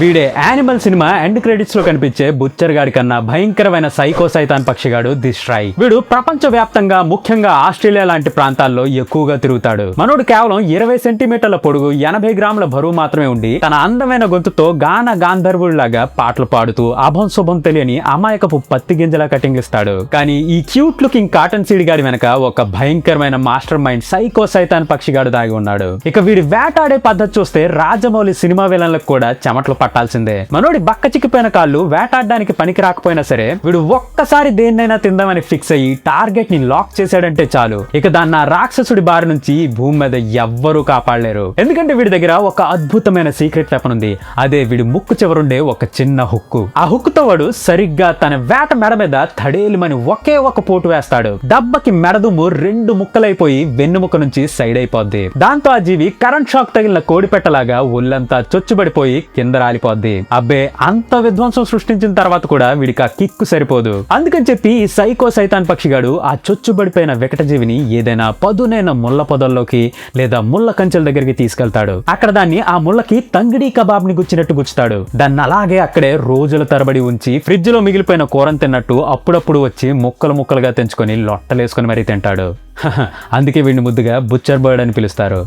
వీడే animal cinema end credits లో కనిపించే బుచ్చర్ గాడి కన్నా భయంకరమైన సైకో సైతాన్ పక్షిగాడు దిశ్రాయ్. వీడు ప్రపంచ వ్యాప్తంగా ముఖ్యంగా ఆస్ట్రేలియా లాంటి ప్రాంతాల్లో ఎక్కువగా తిరుగుతాడు. మనోడు కేవలం 20 సెంటీమీటర్ల పొడుగు 80 గ్రాముల బరువు మాత్రమే ఉండి తన అందమైన గొంతుతో గాన గాంధర్వుడిలాగా పాటలు పాడుతూ అభం శుభం తెలియని అమాయకపు పత్తి గింజలా కటింగ్ ఇస్తాడు. కానీ ఈ క్యూట్ లుకింగ్ కాటన్ సీడ్ గాడి వెనక ఒక భయంకరమైన మాస్టర్ మైండ్ సైకో సైతాన్ పక్షిగాడు దాగి ఉన్నాడు. ఇక వీడి వేటాడే పద్ధతి చూస్తే రాజమౌళి సినిమా విలన్లకు కూడా చెమటలు పట్టాల్సిందే. మనోడి బక్క చిక్కిపోయిన కాళ్ళు వేటాడడానికి పనికి రాకపోయినా సరే వీడు ఒక్కసారి దేన్నైనా తిందామని ఫిక్స్ అయ్యి టార్గెట్ ని లాక్ చేశాడంటే చాలు, ఇక దాన్ని ఆ రాక్షసుడి బారి నుంచి ఈ భూమి మీద ఎవ్వరూ కాపాడలేరు. ఎందుకంటే వీడి దగ్గర ఒక అద్భుతమైన సీక్రెట్ వెపన్ ఉంది. అదే వీడి ముక్కు చివరుండే ఒక చిన్న హుక్కు. ఆ హుక్కుతో వాడు సరిగ్గా తన వేట మెడ మీద తడేలుమని ఒకే ఒక పోటు వేస్తాడు. దెబ్బకి మెడదుమ్ము 2 ముక్కలైపోయి వెన్నుముక్క నుంచి సైడ్ అయిపోద్ది. దాంతో ఆ జీవి కరెంట్ షాక్ తగిలిన కోడిపెట్టలాగా ఒళ్ళంతా చొచ్చుబడిపోయి కింద రాలిపోద్ది. అబ్బే, అంత విధ్వంసం సృష్టించిన తర్వాత కూడా వీడికి ఆ కిక్కు సరిపోదు. అందుకని చెప్పి ఈ సైకో సైతాన్ పక్షిగాడు ఆ చొచ్చుబడిపోయిన వికటజీవిని ఏదైనా పదునైన ముళ్ళ పొదల్లోకి లేదా ముళ్ళ కంచెల దగ్గరికి తీసుకెళ్తాడు. అక్కడ దాన్ని ఆ ముళ్ళకి తంగిడి కబాబ్ ని గుచ్చినట్టు గుచ్చుతాడు. దాన్ని అలాగే అక్కడే రోజుల తరబడి ఉంచి ఫ్రిడ్జ్ లో మిగిలిపోయిన కూరని తిన్నట్టు అప్పుడప్పుడు వచ్చి ముక్కలు ముక్కలుగా తెంచుకొని లొట్టలేసుకొని మరీ తింటాడు. అందుకే వీడిని ముద్దుగా బుచ్చర్ బర్డ్ అని పిలుస్తారు.